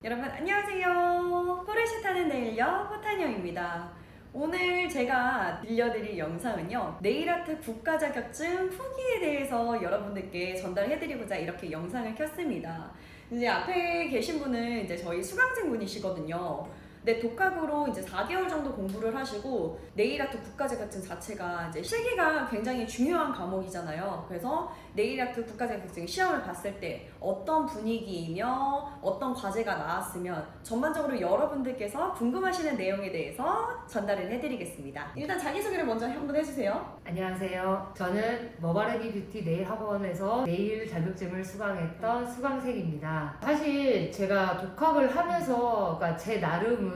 여러분 안녕하세요. 포르쉐 타는 네일녀 호타녀입니다. 오늘 제가 들려드릴 영상은요, 네일아트 국가 자격증 후기에 대해서 여러분들께 전달해드리고자 이렇게 영상을 켰습니다. 이제 앞에 계신 분은 이제 저희 수강생분이시거든요. 네, 독학으로 이제 4개월 정도 공부를 하시고, 네일아트 국가 자격증 자체가 이제 실기가 굉장히 중요한 과목이잖아요. 그래서 네일아트 국가 자격증 시험을 봤을 때 어떤 분위기이며 어떤 과제가 나왔으면 전반적으로 여러분들께서 궁금하시는 내용에 대해서 전달을 해드리겠습니다. 일단 자기소개를 먼저 한번 해주세요. 안녕하세요. 저는 머바레디 뷰티 네일 학원에서 네일 자격증을 수강했던 수강생입니다. 사실 제가 독학을 하면서 그러니까 제 나름은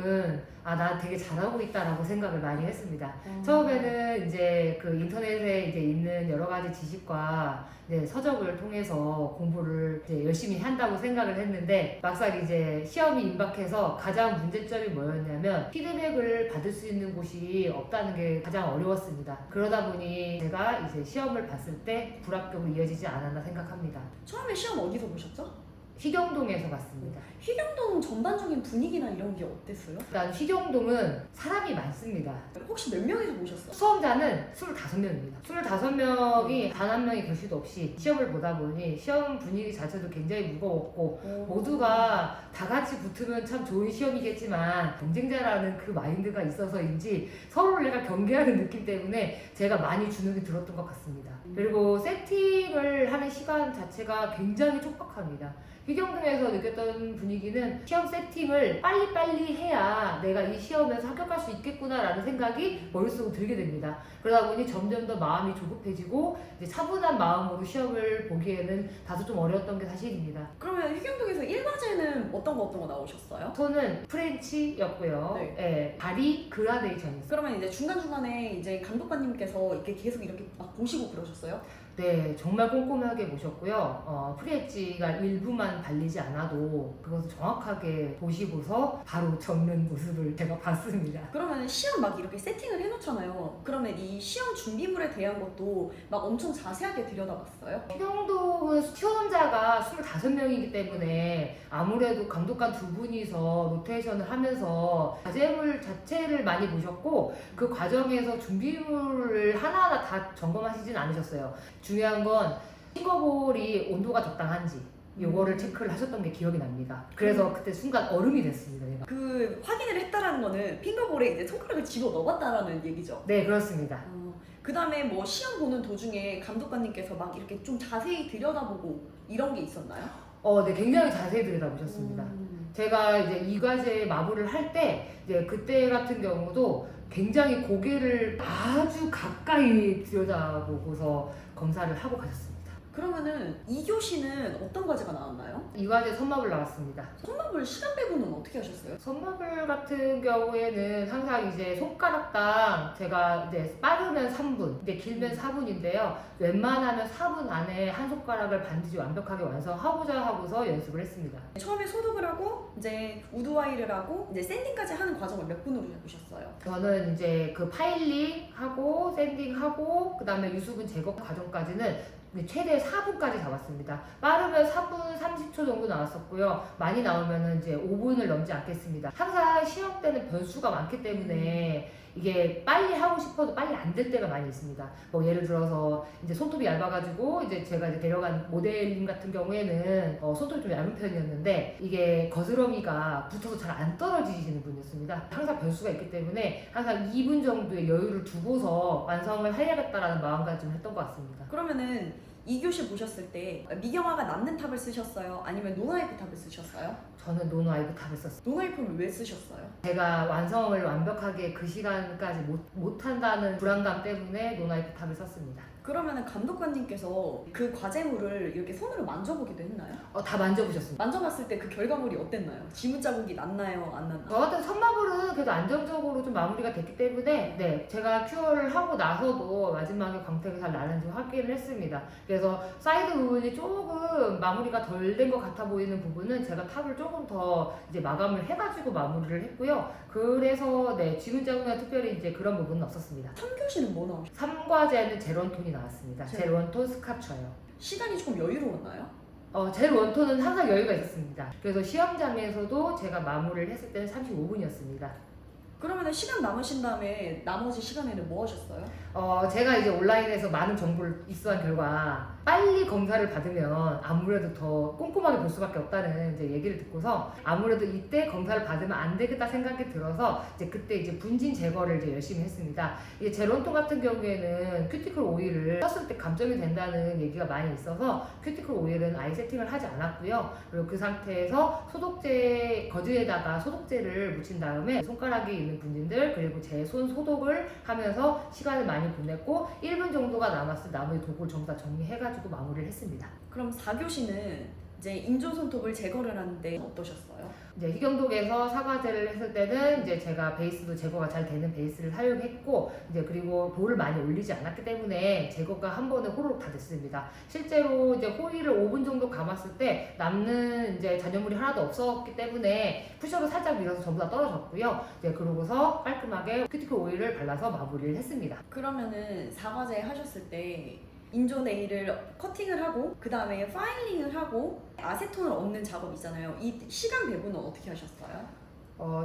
나 되게 잘하고 있다라고 생각을 많이 했습니다. 처음에는 이제 그 인터넷에 이제 있는 여러 가지 지식과 이제 서적을 통해서 공부를 이제 열심히 한다고 생각을 했는데, 막상 이제 시험이 임박해서 가장 문제점이 뭐였냐면 피드백을 받을 수 있는 곳이 없다는 게 가장 어려웠습니다. 그러다 보니 제가 이제 시험을 봤을 때 불합격으로 이어지지 않았나 생각합니다. 처음에 시험 어디서 보셨죠? 휘경동에서 봤습니다. 휘경동 전반적인 분위기나 이런 게 어땠어요? 일단 휘경동은 사람이 많습니다. 혹시 몇 명이서 보셨어요? 수험자는 25명입니다. 25명이 단 한 명이 될 수도 없이 시험을 보다 보니 시험 분위기 자체도 굉장히 무거웠고, 모두가 다 같이 붙으면 참 좋은 시험이겠지만 경쟁자라는 그 마인드가 있어서인지 서로를 약간 경계하는 느낌 때문에 제가 많이 주눅이 들었던 것 같습니다. 그리고 세팅을 하는 시간 자체가 굉장히 촉박합니다. 휘경동에서 느꼈던 분위기는 시험 세팅을 빨리빨리 해야 내가 이 시험에서 합격할 수 있겠구나라는 생각이 머릿속으로 들게 됩니다. 그러다 보니 점점 더 마음이 조급해지고 이제 차분한 마음으로 시험을 보기에는 다소 좀 어려웠던 게 사실입니다. 그러면 휘경동에서 1과제는 어떤 거 나오셨어요? 저는 프렌치였고요. 네. 예, 바리 그라데이션이었어요. 그러면 이제 중간중간에 이제 감독관님께서 이렇게 계속 이렇게 막 보시고 그러셨어요? 네, 정말 꼼꼼하게 보셨고요. 프리엣지가 일부만 발리지 않아도 그것을 정확하게 보시고서 바로 적는 모습을 제가 봤습니다. 그러면 시험 막 이렇게 세팅을 해놓잖아요. 그러면 이 시험 준비물에 대한 것도 막 엄청 자세하게 들여다봤어요? 휘경동은 시험자가 25명이기 때문에 아무래도 감독관 두 분이서 로테이션을 하면서 과제물 자체를 많이 보셨고, 그 과정에서 준비물을 하나하나 다 점검하시진 않으셨어요. 중요한 건 핑거볼이 온도가 적당한지 요거를 체크를 하셨던 게 기억이 납니다. 그래서 그때 순간 얼음이 됐습니다, 제가. 그 확인을 했다라는 거는 핑거볼에 이제 손가락을 집어 넣어봤다라는 얘기죠? 네, 그렇습니다. 그 다음에 뭐 시험 보는 도중에 감독관님께서 막 이렇게 좀 자세히 들여다보고 이런 게 있었나요? 네, 굉장히 자세히 들여다보셨습니다. 제가 이제 이 과제 마무리를 할 때 이제 그때 같은 경우도 굉장히 고개를 아주 가까이 들여다보고서 검사를 하고 가셨습니다. 그러면은 2교시는 어떤 과제가 나왔나요? 이 과제 선마블 나왔습니다. 선마블 시간 배분은 어떻게 하셨어요? 선마블 같은 경우에는 항상 이제 손가락당 제가 이제 빠르면 3분, 이제 길면 4분인데요. 웬만하면 4분 안에 한 손가락을 반드시 완벽하게 완성하고자 하고서 연습을 했습니다. 처음에 소독을 하고 이제 우드와이를 하고 이제 샌딩까지 하는 과정을 몇 분으로 해보셨어요? 저는 이제 그 파일링하고 샌딩하고 그 다음에 유수분 제거 과정까지는 최대 4분까지 잡았습니다. 빠르면 4분 30초 정도 나왔었고요. 많이 나오면 이제 5분을 넘지 않겠습니다. 항상 시험 때는 변수가 많기 때문에 이게 빨리 하고 싶어도 빨리 안 될 때가 많이 있습니다. 뭐 예를 들어서 이제 손톱이 얇아가지고 이제 제가 이제 데려간 모델님 같은 경우에는 손톱이 좀 얇은 편이었는데 이게 거스러미가 붙어서 잘 안 떨어지시는 분이었습니다. 항상 변수가 있기 때문에 항상 2분 정도의 여유를 두고서 완성을 해야겠다라는 마음가짐을 했던 것 같습니다. 그러면은 2교시 보셨을 때 미경화가 남는 탑을 쓰셨어요? 아니면 노나이프 탑을 쓰셨어요? 저는 노노아이브 탑을 썼어요. 노나이프를 왜 쓰셨어요? 제가 완성을 완벽하게 그 시간까지 못한다는 불안감 때문에 노나이프 탑을 썼습니다. 그러면은 감독관님께서 그 과제물을 이렇게 손으로 만져보기도 했나요? 다 만져보셨습니다. 만져봤을 때 그 결과물이 어땠나요? 지문 자국이 났나요? 안 났나요? 저 같은 선마블은 그래도 안정적으로 좀 마무리가 됐기 때문에 네, 제가 큐어를 하고 나서도 마지막에 광택이 잘 나는지 확인을 했습니다. 그래서 사이드 부분이 조금 마무리가 덜 된 것 같아 보이는 부분은 제가 탑을 조금 더 이제 마감을 해가지고 마무리를 했고요. 그래서 네, 지문 자국이나 특별히 이제 그런 부분은 없었습니다. 3교시는 뭐 나오셨어요? 3과제는 제로톤이 나왔습니다. 제로. 제로톤 스카쳐요. 시간이 조금 여유로웠나요? 제일 원톤은 항상 여유가 있었습니다. 그래서 시험장에서도 제가 마무리를 했을 때는 35분이었습니다. 그러면 시간 남으신 다음에 나머지 시간에는 뭐 하셨어요? 제가 이제 온라인에서 많은 정보를 입수한 결과 빨리 검사를 받으면 아무래도 더 꼼꼼하게 볼 수밖에 없다는 이제 얘기를 듣고서 아무래도 이때 검사를 받으면 안 되겠다 생각이 들어서 이제 그때 이제 분진 제거를 이제 열심히 했습니다. 이게 제론톤 같은 경우에는 큐티클 오일을 썼을 때 감점이 된다는 얘기가 많이 있어서 큐티클 오일은 아예 세팅을 하지 않았고요. 그리고 그 상태에서 소독제 거즈에다가 소독제를 묻힌 다음에 손가락에 있는 분진들 그리고 제 손 소독을 하면서 시간을 많이 보냈고 1분 정도가 남았을 때 나머지 도구를 전부 다 정리해가지고 마무리를 했습니다. 그럼 4교시는 이제 인조 손톱을 제거를 하는데 어떠셨어요? 이제 희경독에서 사과제를 했을 때는 이제 제가 베이스도 제거가 잘 되는 베이스를 사용했고 이제 그리고 볼을 많이 올리지 않았기 때문에 제거가 한 번에 호로록 다 됐습니다. 실제로 이제 호일을 5분 정도 감았을 때 남는 이제 잔여물이 하나도 없었기 때문에 푸셔로 살짝 밀어서 전부 다 떨어졌고요. 이제 그러고서 깔끔하게 큐티클 오일을 발라서 마무리를 했습니다. 그러면은 사과제 하셨을 때 인조 네일을 커팅을 하고 그 다음에 파일링을 하고 아세톤을 얹는 작업 있잖아요. 이 시간 배분은 어떻게 하셨어요?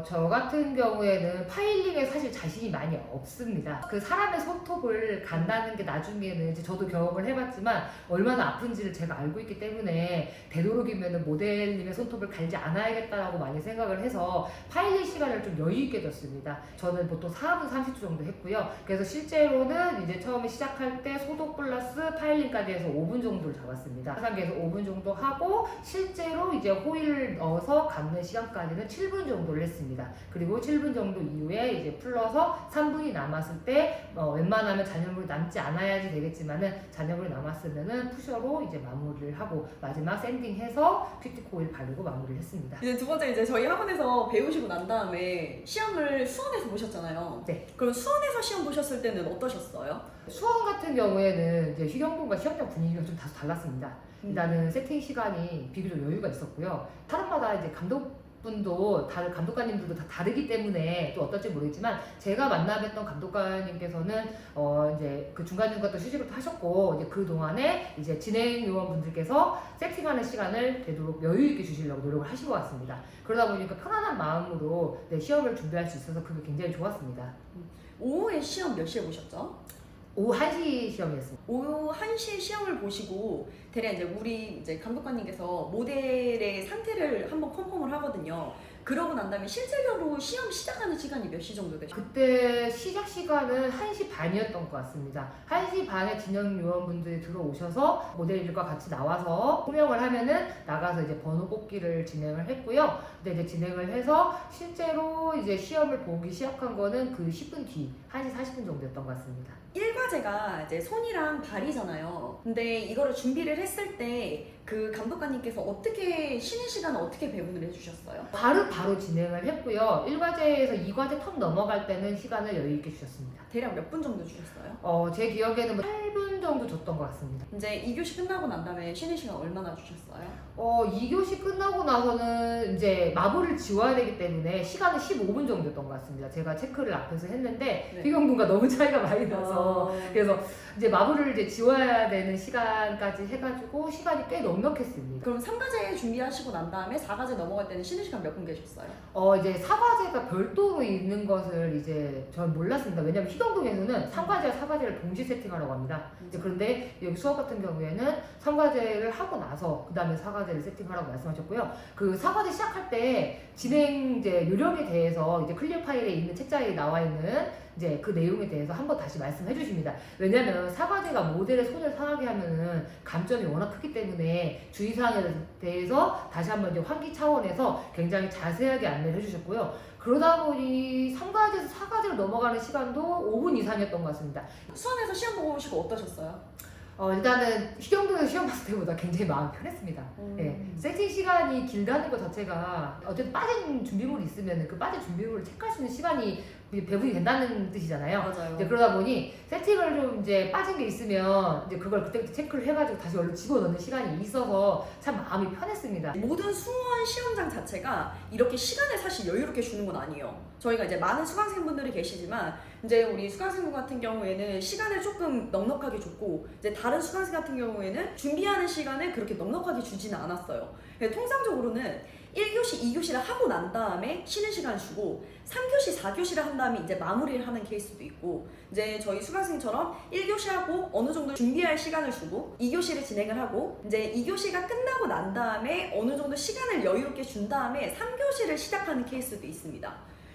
저 같은 경우에는 파일링에 사실 자신이 많이 없습니다. 그 사람의 손톱을 간다는 게 나중에는 이제 저도 경험을 해봤지만 얼마나 아픈지를 제가 알고 있기 때문에 되도록이면 모델님의 손톱을 갈지 않아야겠다라고 많이 생각을 해서 파일링 시간을 좀 여유 있게 뒀습니다. 저는 보통 4분 30초 정도 했고요. 그래서 실제로는 이제 처음에 시작할 때 소독 플러스 파일링까지 해서 5분 정도를 잡았습니다. 상상계에서 5분 정도 하고 실제로 이제 호일을 넣어서 감는 시간까지는 7분 정도를 했습니다. 그리고 7분 정도 이후에 이제 풀러서 3분이 남았을 때 웬만하면 잔여물이 남지 않아야지 되겠지만은 잔여물이 남았으면은 푸셔로 이제 마무리를 하고 마지막 샌딩해서 큐티클 오일 바르고 마무리를 했습니다. 이제 두 번째 이제 저희 학원에서 배우시고 난 다음에 시험을 수원에서 보셨잖아요. 네. 그럼 수원에서 시험 보셨을 때는 어떠셨어요? 수원 같은 경우에는 이제 희경분과 시험장 분위기가 좀 다소 달랐습니다. 일단은 세팅 시간이 비교적 여유가 있었고요. 사람마다 이제 감독분도 다들 감독관님들도 다 다르기 때문에 또 어떨지 모르겠지만 제가 만나뵀던 감독관님께서는 이제 그 중간중간 또 휴직을 또 하셨고 이제 그 동안에 이제 진행 요원분들께서 세팅하는 시간을 되도록 여유 있게 주시려고 노력을 하신 것 같습니다. 그러다 보니까 편안한 마음으로 시험을 준비할 수 있어서 그게 굉장히 좋았습니다. 오후에 시험 몇 시에 보셨죠? 오후 1시 시험이었습니다. 오후 1시에 시험을 보시고 대략 이제 우리 이제 감독관님께서 모델의 상태를 한번 컨펌을 하거든요. 그러고 난 다음에 실제로 시험 시작하는 시간이 몇 시 정도 되셨어요? 그때 시작 시간은 1시 반이었던 것 같습니다. 1시 반에 진영 요원분들이 들어오셔서 모델들과 같이 나와서 호명을 하면은 나가서 이제 번호 뽑기를 진행을 했고요. 근데 이제 진행을 해서 실제로 이제 시험을 보기 시작한 거는 그 10분 뒤 1시 40분 정도였던 것 같습니다. 1과제가 이제 손이랑 발이잖아요. 근데 이거를 준비를 했을 때 그 감독관님께서 어떻게 쉬는 시간을 어떻게 배분을 해주셨어요? 바로 진행을 했고요. 1과제에서 2과제 턱 넘어갈 때는 시간을 여유 있게 주셨습니다. 대략 몇 분 정도 주셨어요? 제 기억에는 8분 정도 줬던 것 같습니다. 이제 2교시 끝나고 난 다음에 쉬는 시간 얼마나 주셨어요? 2교시 끝나고 나서는 이제 마블을 지워야 되기 때문에 시간은 15분 정도였던 것 같습니다. 제가 체크를 앞에서 했는데 네. 희경분과 너무 차이가 많이 나서 그래서 이제 마블을 이제 지워야 되는 시간까지 해가지고 시간이 꽤 넉넉했습니다. 그럼 3과제 준비하시고 난 다음에 4과제 넘어갈 때는 쉬는 시간 몇 분 계셨어요? 이제 4과제가 별도로 있는 것을 이제 전 몰랐습니다. 왜냐면 희경동에서는 3과제와 4과제를 동시 세팅하라고 합니다. 이제 그런데 여기 수업 같은 경우에는 3과제를 하고 나서 그 다음에 4과제를 세팅하라고 말씀하셨고요. 그 4과제 시작할 때 진행 이제 요령에 대해서 이제 클리어 파일에 있는 책자에 나와 있는 이제 그 내용에 대해서 한번 다시 말씀해 주십니다. 왜냐면 4과제가 모델의 손을 상하게 하면은 감점이 워낙 크기 때문에 주의사항에 대해서 다시 한번 이제 환기 차원에서 굉장히 자세하게 안내를 해주셨고요. 그러다 보니 3과제에서 4과제로 넘어가는 시간도 5분 이상이었던 것 같습니다. 수원에서 시험 보고 오시고 어떠셨어요? 일단은 희경동에서 시험 봤을 때보다 굉장히 마음이 편했습니다. 예, 세팅 시간이 길다는 것 자체가 어쨌든 빠진 준비물이 있으면 그 빠진 준비물을 체크할 수 있는 시간이 배분이 된다는 뜻이잖아요. 맞아요. 이제 그러다 보니 세팅을 좀 이제 빠진 게 있으면 이제 그걸 그때부터 체크를 해가지고 다시 얼른 집어넣는 시간이 있어서 참 마음이 편했습니다. 모든 수원 시험장 자체가 이렇게 시간을 사실 여유롭게 주는 건 아니에요. 저희가 이제 많은 수강생분들이 계시지만 이제 우리 수강생분 같은 경우에는 시간을 조금 넉넉하게 줬고 이제 다른 수강생 같은 경우에는 준비하는 시간을 그렇게 넉넉하게 주지는 않았어요. 통상적으로는 1교시, 2교시를 하고 난 다음에 쉬는 시간을 주고 3교시, 4교시를 한 다음에 이제 마무리를 하는 케이스도 있고 이제 저희 수강생처럼 1교시 하고 어느 정도 준비할 시간을 주고 2교시를 진행을 하고 이제 2교시가 끝나고 난 다음에 어느 정도 시간을 여유롭게 준 다음에 3교시를 시작하는 케이스도 있습니다.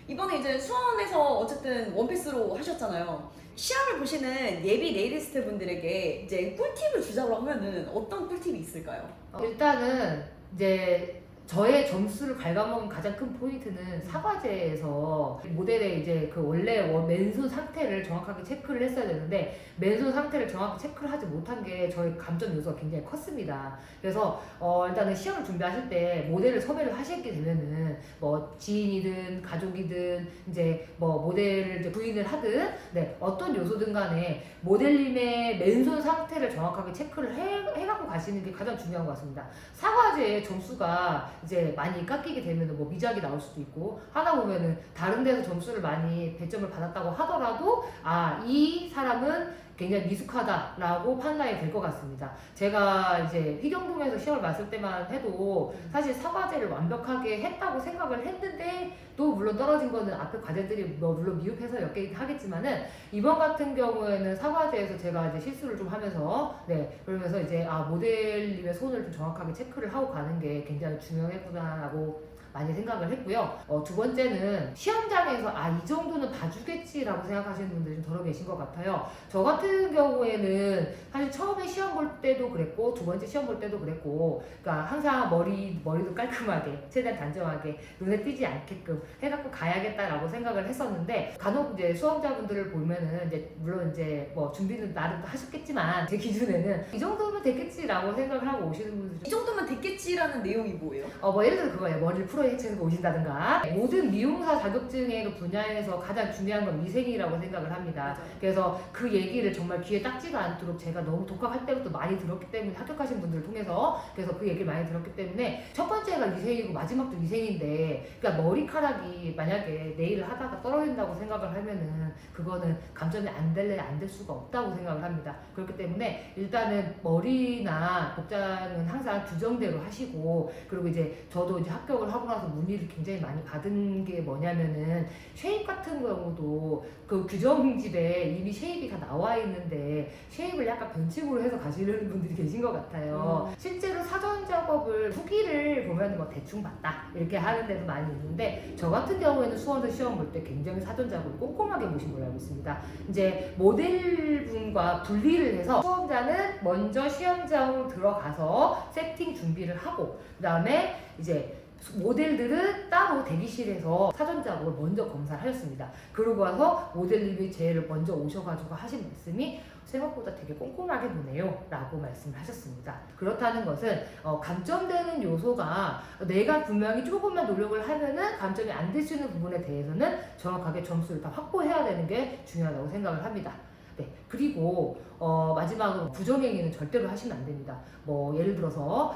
이번에 이제 수원에서 어쨌든 원패스로 하셨잖아요. 시험을 보시는 예비 네일리스트 분들에게 이제 꿀팁을 주자고 하면은 어떤 꿀팁이 있을까요? 일단은 이제 저의 점수를 갉아먹은 가장 큰 포인트는 사과제에서 모델의 이제 그 원래 맨손 상태를 정확하게 체크를 했어야 되는데 맨손 상태를 정확히 체크를 하지 못한 게 저희 감점 요소가 굉장히 컸습니다. 그래서 일단은 시험을 준비하실 때 모델을 섭외를 하시게 되면은 뭐 지인이든 가족이든 이제 뭐 모델을 이제 부인을 하든 네 어떤 요소든 간에 모델님의 맨손 상태를 정확하게 체크를 해갖고 가시는 게 가장 중요한 것 같습니다. 사과제의 점수가 이제 많이 깎이게 되면 뭐 미작이 나올 수도 있고 하다 보면은 다른 데서 점수를 많이 배점을 받았다고 하더라도 이 사람은 굉장히 미숙하다라고 판단이 될 것 같습니다. 제가 이제 휘경동에서 시험을 봤을 때만 해도 사실 사과제를 완벽하게 했다고 생각을 했는데 또 물론 떨어진 거는 앞에 과제들이 뭐 물론 미흡해서 몇 개긴 하겠지만은 이번 같은 경우에는 사과제에서 제가 이제 실수를 좀 하면서 그러면서 이제 모델님의 손을 좀 정확하게 체크를 하고 가는 게 굉장히 중요했구나라고 많이 생각을 했고요. 두 번째는 시험장에서 이 정도는 봐주겠지라고 생각하시는 분들이 좀 덜어 계신 것 같아요. 저 같은 경우에는 사실 처음에 시험 볼 때도 그랬고 두 번째 시험 볼 때도 그랬고 그러니까 항상 머리도 깔끔하게 최대한 단정하게 눈에 띄지 않게끔 해갖고 가야겠다라고 생각을 했었는데 간혹 이제 수험자분들을 보면은 이제 물론 이제 뭐 준비는 나름 하셨겠지만 제 기준에는 이 정도면 됐겠지라고 생각을 하고 오시는 분들이 이 정도면 됐겠지라는 내용이 뭐예요? 뭐 예를 들어 그거예요. 머리를 풀어 해체해서 오신다든가 모든 미용사 자격증의 그 분야에서 가장 중요한 건 위생이라고 생각을 합니다. 맞아요. 그래서 그 얘기를 정말 귀에 딱지가 않도록 제가 너무 독학할 때부터 많이 들었기 때문에 합격하신 분들을 통해서 그래서 그 얘기를 많이 들었기 때문에 첫 번째가 위생이고 마지막도 위생인데 그러니까 머리카락이 만약에 네일을 하다가 떨어진다고 생각을 하면은 그거는 감점이 안 될 수가 없다고 생각을 합니다. 그렇기 때문에 일단은 머리나 복장은 항상 규정대로 하시고 그리고 이제 저도 이제 합격을 하고 나서 문의를 굉장히 많이 받은 게 뭐냐면은 쉐입 같은 경우도 그 규정집에 이미 쉐입이 다 나와 있는데 쉐입을 약간 변칙으로 해서 가시는 분들이 계신 것 같아요. 실제로 사전 작업을 후기를 보면 뭐 대충 봤다 이렇게 하는 데도 많이 있는데 저 같은 경우에는 수원에서 시험 볼 때 굉장히 사전 작업을 꼼꼼하게 보신 걸로 알고 있습니다. 이제 모델분과 분리를 해서 수험자는 먼저 시험장으로 들어가서 세팅 준비를 하고 그 다음에 이제 모델들은 따로 대기실에서 사전 작업을 먼저 검사를 하셨습니다. 그러고 와서 모델님이 제일 먼저 오셔가지고 하신 말씀이 생각보다 되게 꼼꼼하게 보네요 라고 말씀을 하셨습니다. 그렇다는 것은 감점되는 요소가 내가 분명히 조금만 노력을 하면은 감점이 안 될 수 있는 부분에 대해서는 정확하게 점수를 다 확보해야 되는 게 중요하다고 생각을 합니다. 그리고 마지막으로 부정행위는 절대로 하시면 안 됩니다. 뭐 예를 들어서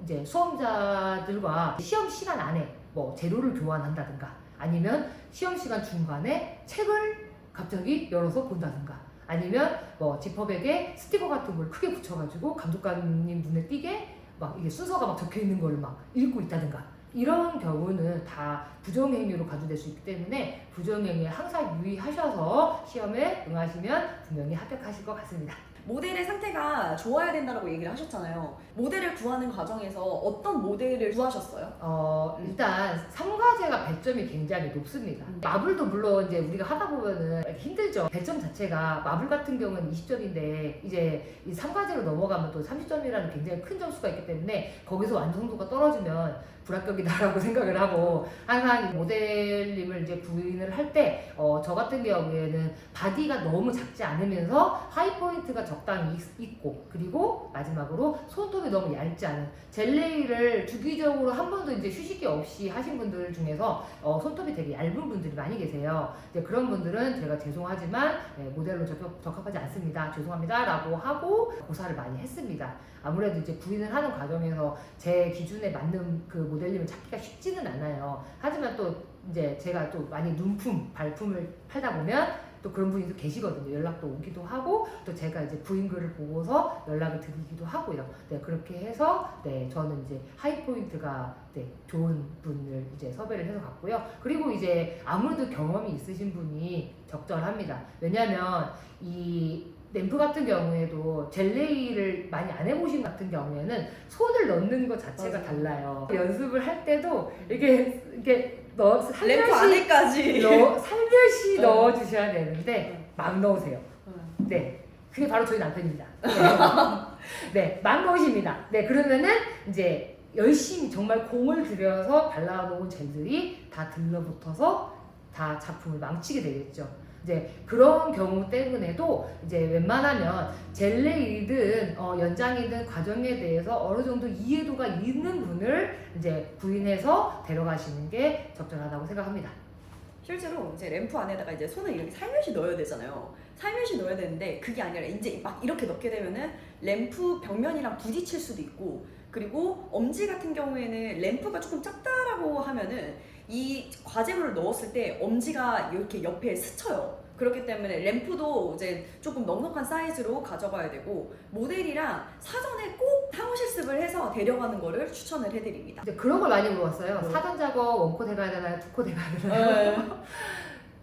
이제 수험자들과 시험 시간 안에 뭐 재료를 교환한다든가 아니면 시험 시간 중간에 책을 갑자기 열어서 본다든가 아니면 뭐 지퍼백에 스티커 같은 걸 크게 붙여가지고 감독관님 눈에 띄게 막 이게 순서가 막 적혀 있는 걸 막 읽고 있다든가 이런 경우는 다 부정행위로 간주될 수 있기 때문에 부정행위에 항상 유의하셔서 시험에 응하시면 분명히 합격하실 것 같습니다. 모델의 상태가 좋아야 된다고 얘기를 하셨잖아요. 모델을 구하는 과정에서 어떤 모델을 구하셨어요? 일단 3과제가 배점이 굉장히 높습니다. 마블도 물론 이제 우리가 하다 보면은 힘들죠. 배점 자체가 마블 같은 경우는 20점인데 이제 이 3과제로 넘어가면 또 30점이라는 굉장히 큰 점수가 있기 때문에 거기서 완성도가 떨어지면 불합격이다라고 생각을 하고 항상 모델님을 이제 구인을 할 때 저 같은 경우에는 바디가 너무 작지 않으면서 하이 포인트가 적당히 있고 그리고 마지막으로 손톱이 너무 얇지 않은 젤레이를 주기적으로 한 번도 이제 휴식이 없이 하신 분들 중에서 손톱이 되게 얇은 분들이 많이 계세요. 이제 그런 분들은 제가 죄송하지만 모델로 적합하지 않습니다. 죄송합니다라고 하고 고사를 많이 했습니다. 아무래도 이제 구인을 하는 과정에서 제 기준에 맞는 그 모델님을 찾기가 쉽지는 않아요. 하지만 또 이제 제가 또 많이 눈품, 발품을 팔다 보면 또 그런 분이 또 계시거든요. 연락도 오기도 하고 또 제가 이제 부인글을 보고서 연락을 드리기도 하고요. 네, 그렇게 해서 네, 저는 이제 하이 포인트가 네, 좋은 분을 이제 섭외를 해서 갔고요. 그리고 이제 아무래도 경험이 있으신 분이 적절합니다. 왜냐면 이 램프 같은 경우에도 젤레이를 많이 안 해보신 같은 경우에는 손을 넣는 것 자체가 맞아요. 달라요. 연습을 할 때도 이게 램프 안에까지. 살며시 네. 넣어주셔야 되는데 막 넣으세요. 네, 그게 바로 저희 남편입니다. 네, 막 넣으십니다. 네, 그러면은 이제 열심히 정말 공을 들여서 발라놓은 젤들이 다 들러붙어서 다 작품을 망치게 되겠죠. 이제 그런 경우 때문에도 이제 웬만하면 젤레이든 연장이든 과정에 대해서 어느 정도 이해도가 있는 분을 이제 구인해서 데려가시는 게 적절하다고 생각합니다. 실제로 이제 램프 안에다가 이제 손을 이렇게 살며시 넣어야 되잖아요. 살며시 넣어야 되는데 그게 아니라 이제 막 이렇게 넣게 되면은 램프 벽면이랑 부딪힐 수도 있고, 그리고 엄지 같은 경우에는 램프가 조금 작다라고 하면은 이 과제물을 넣었을 때 엄지가 이렇게 옆에 스쳐요. 그렇기 때문에 램프도 이제 조금 넉넉한 사이즈로 가져가야 되고, 모델이랑 사전에 꼭 타고 실습을 해서 데려가는 거를 추천을 해드립니다. 이제 그런 걸 많이 물어봤어요. 네. 사전 작업 원코 돼가야 되나요? 투코 돼가야 되나요?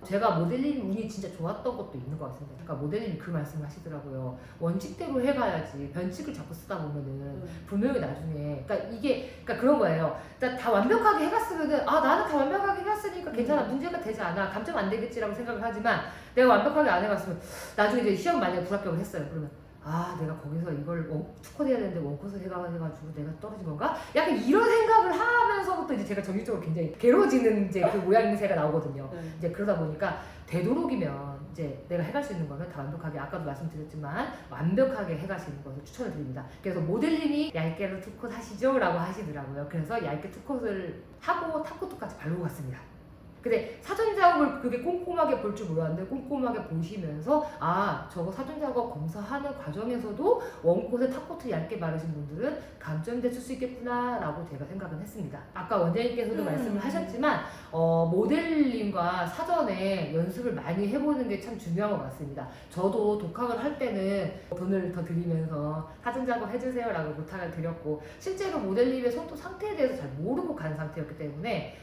제가 모델님 운이 진짜 좋았던 것도 있는 것 같습니다. 그러니까 모델님이 그 말씀을 하시더라고요. 원칙대로 해가야지 변칙을 자꾸 쓰다 보면은 분명히 나중에 그러니까 그런 거예요. 그러니까 다 완벽하게 해갔으면은 나는 다 완벽하게 해갔으니까 괜찮아, 문제가 되지 않아, 감점 안 되겠지라고 생각을 하지만 내가 완벽하게 안 해갔으면 나중에 이제 시험 만약에 불합격을 했어요. 그러면 내가 거기서 이걸 투컷 해야 되는데 원컷을 해가지고 내가 떨어진 건가? 약간 이런 생각을 하면서부터 이제 제가 정신적으로 굉장히 괴로워지는 이제 그 모양새가 나오거든요. 이제 그러다 보니까 되도록이면 이제 내가 해갈 수 있는 거는 다 완벽하게, 아까도 말씀드렸지만 완벽하게 해가시는 것을 추천을 드립니다. 그래서 모델님이 얇게로 투컷 하시죠? 라고 하시더라고요. 그래서 얇게 투컷을 하고 탑코트까지 바르고 갔습니다. 근데 사전 작업을 그게 꼼꼼하게 볼 줄 몰랐는데 꼼꼼하게 보시면서 저거 사전 작업 검사하는 과정에서도 원콧에 탑코트 얇게 바르신 분들은 감점됐을 수 있겠구나 라고 제가 생각은 했습니다. 아까 원장님께서도 말씀을 하셨지만 모델님과 사전에 연습을 많이 해보는 게 참 중요한 것 같습니다. 저도 독학을 할 때는 돈을 더 드리면서 사전 작업 해주세요 라고 부탁을 드렸고, 실제로 모델님의 손톱 상태에 대해서 잘 모르고 간 상태였기 때문에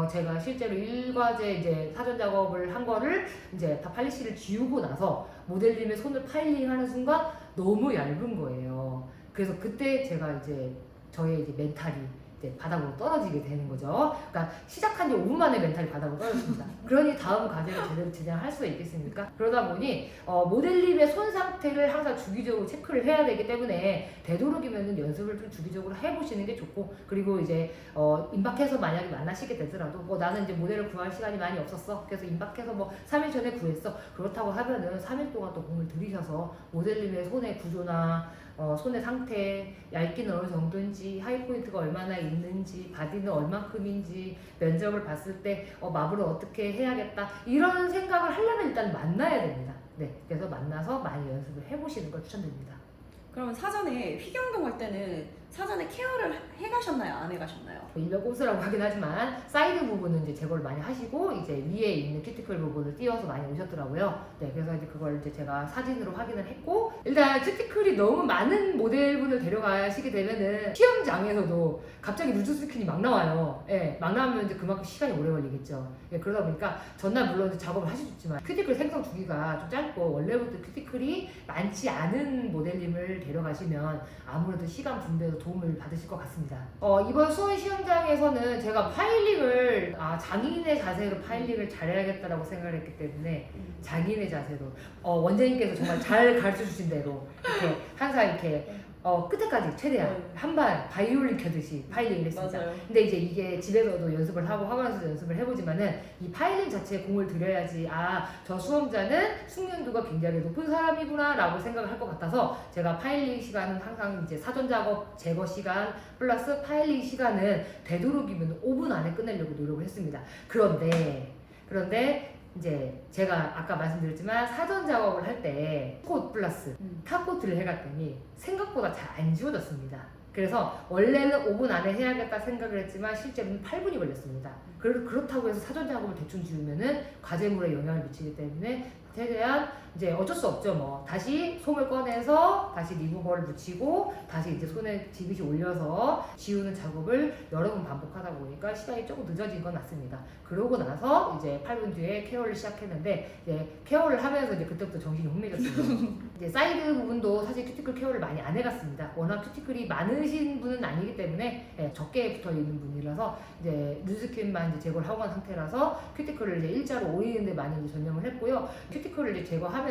제가 실제로 일과제 이제 사전 작업을 한 거를 이제 다 팔리시를 지우고 나서 모델님의 손을 파일링하는 순간 너무 얇은 거예요. 그래서 그때 제가 이제 저의 이제 멘탈이 이제 바닥으로 떨어지게 되는 거죠. 그러니까 시작한 지 5분 만에 멘탈이 바닥으로 떨어졌습니다. 그러니 다음 과제를 제대로 진행할 수가 있겠습니까? 그러다 보니 모델님의 손 상태를 항상 주기적으로 체크를 해야 되기 때문에 되도록이면 연습을 좀 주기적으로 해보시는 게 좋고, 그리고 이제 임박해서 만약에 만나시게 되더라도 나는 이제 모델을 구할 시간이 많이 없었어, 그래서 임박해서 3일 전에 구했어, 그렇다고 하면은 3일 동안 또 공을 들이셔서 모델님의 손의 구조나 손의 상태, 얇기는 어느 정도인지, 하이포인트가 얼마나 있는지, 바디는 얼만큼인지, 면적을 봤을 때 마블을 어떻게 해야겠다, 이런 생각을 하려면 일단 만나야 됩니다. 네, 그래서 만나서 많이 연습을 해보시는 걸 추천드립니다. 그러면 사전에 휘경동 할 때는 사전에 케어를 해가셨나요? 안 해가셨나요? 일명 꼼수라고 하긴 하지만 사이드 부분은 이제 제거를 많이 하시고 이제 위에 있는 큐티클 부분을 띄워서 많이 오셨더라고요. 네, 그래서 이제 그걸 이제 제가 사진으로 확인을 했고, 일단 큐티클이 너무 많은 모델분을 데려가시게 되면은 시험장에서도 갑자기 루즈 스킨이 막 나와요. 예, 막 나오면 이제 그만큼 시간이 오래 걸리겠죠. 예, 그러다 보니까 전날 물론 이제 작업을 하셨지만 큐티클 생성 주기가 좀 짧고 원래부터 큐티클이 많지 않은 모델님을 데려가시면 아무래도 시간 분배도 도움을 받으실 것 같습니다. 이번 수원 시험장에서는 제가 파일링을 장인의 자세로 파일링을 잘해야겠다라고 생각을 했기 때문에 장인의 자세로 원장님께서 정말 잘 가르쳐 주신 대로 이렇게 항상 이렇게 끝에까지 최대한 네. 한 발 바이올린 켜듯이 파일링을 했습니다. 맞아요. 근데 이제 이게 집에서도 연습을 하고 학원에서도 연습을 해보지만은 이 파일링 자체에 공을 들여야지 저 수험자는 숙련도가 굉장히 높은 사람이구나라고 생각을 할 것 같아서 제가 파일링 시간은 항상 이제 사전 작업 제거 시간 플러스 파일링 시간은 되도록이면 5분 안에 끝내려고 노력을 했습니다. 그런데 이제 제가 아까 말씀드렸지만 사전 작업을 할 때 콧 플러스 탑코트를 해갔더니 생각보다 잘 안 지워졌습니다. 그래서 원래는 5분 안에 해야겠다 생각을 했지만 실제로는 8분이 걸렸습니다. 그렇다고 해서 사전 작업을 대충 지우면은 과제물에 영향을 미치기 때문에 최대한 이제 어쩔 수 없죠. 뭐 다시 솜을 꺼내서 다시 리무버를 붙이고 다시 이제 손에 지그시 올려서 지우는 작업을 여러 번 반복하다 보니까 시간이 조금 늦어진 건 맞습니다. 그러고 나서 이제 8분 뒤에 케어를 시작했는데 이제 케어를 하면서 이제 그때부터 정신이 혼미해졌습니다. 이제 사이드 부분도 사실 큐티클 케어를 많이 안 해갔습니다. 워낙 큐티클이 많으신 분은 아니기 때문에 적게 붙어 있는 분이라서 이제 누즈킨만 이제 제거를 하고 간 상태라서 큐티클을 이제 일자로 오리는데 많이 이제 전념을 했고요. 큐티클을 이제 제거하면서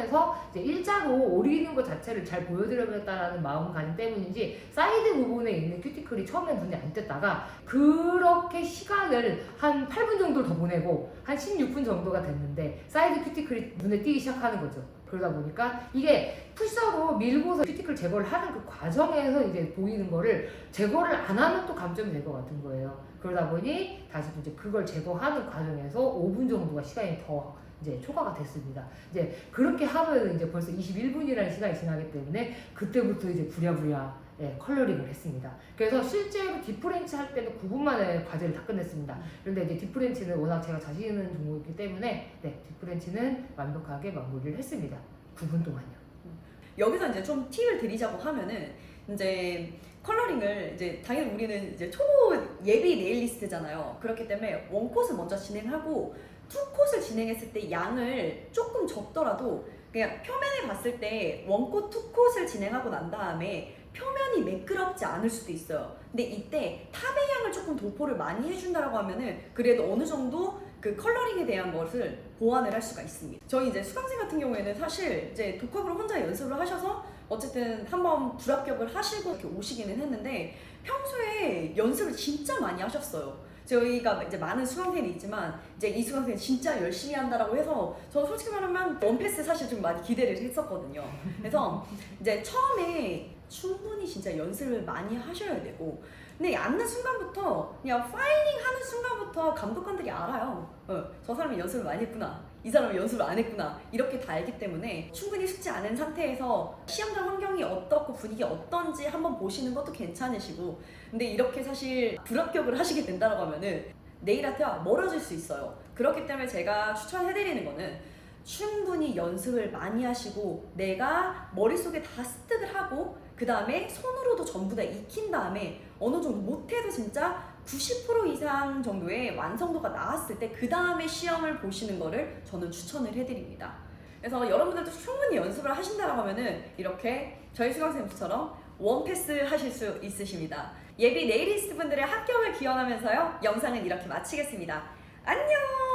이제 일자로 오리는 것 자체를 잘 보여드려야겠다라는 마음가짐 때문인지 사이드 부분에 있는 큐티클이 처음엔 눈에 안 띄었다가 그렇게 시간을 한 8분 정도를 더 보내고 한 16분 정도가 됐는데 사이드 큐티클이 눈에 띄기 시작하는 거죠. 그러다 보니까 이게 푸셔로 밀고서 큐티클 제거를 하는 그 과정에서 이제 보이는 거를 제거를 안 하면 또 감점이 될 것 같은 거예요. 그러다 보니 다시 또 이제 그걸 제거하는 과정에서 5분 정도가 시간이 더 이제 초과가 됐습니다. 이제 그렇게 하면 이제 벌써 21분이라는 시간이 지나기 때문에 그때부터 이제 부랴부랴 컬러링을 했습니다. 그래서 실제로 딥프렌치 할 때는 9분 만에 과제를 다 끝냈습니다. 그런데 이제 딥프렌치는 워낙 제가 자신 있는 종목이기 때문에 딥프렌치는 완벽하게 마무리를 했습니다. 9분 동안요. 여기서 이제 좀 팁을 드리자고 하면은 이제 컬러링을 이제 당연히 우리는 이제 초보 예비 네일리스트잖아요. 그렇기 때문에 원콧을 먼저 진행하고 투콧을 진행했을 때 양을 조금 적더라도 그냥 표면에 봤을 때 원콧, 투콧을 진행하고 난 다음에 표면이 매끄럽지 않을 수도 있어요. 근데 이때 탑의 양을 조금 도포를 많이 해준다라고 하면은 그래도 어느 정도 그 컬러링에 대한 것을 보완을 할 수가 있습니다. 저희 이제 수강생 같은 경우에는 사실 이제 독학으로 혼자 연습을 하셔서 어쨌든 한번 불합격을 하시고 이렇게 오시기는 했는데 평소에 연습을 진짜 많이 하셨어요. 저희가 이제 많은 수강생이 있지만 이제 이 수강생이 진짜 열심히 한다라고 해서 저 솔직히 말하면 원패스 사실 좀 많이 기대를 했었거든요. 그래서 이제 처음에 충분히 진짜 연습을 많이 하셔야 되고 근데 앉는 순간부터 그냥 파일링 하는 순간부터 감독관들이 알아요. 저 사람이 연습을 많이 했구나. 이 사람은 연습을 안 했구나. 이렇게 다 알기 때문에 충분히 숙지 않은 상태에서 시험장 환경이 어떻고 분위기 어떤지 한번 보시는 것도 괜찮으시고 근데 이렇게 사실 불합격을 하시게 된다고 하면은 네일 아트와 멀어질 수 있어요. 그렇기 때문에 제가 추천해드리는 거는 충분히 연습을 많이 하시고 내가 머릿속에 다 습득을 하고 그 다음에 손으로도 전부 다 익힌 다음에 어느 정도 못해도 진짜 90% 이상 정도의 완성도가 나왔을 때 그 다음에 시험을 보시는 거를 저는 추천을 해드립니다. 그래서 여러분들도 충분히 연습을 하신다고 하면은 이렇게 저희 수강생들처럼 원패스 하실 수 있으십니다. 예비 네일리스트 분들의 합격을 기원하면서요 영상은 이렇게 마치겠습니다. 안녕!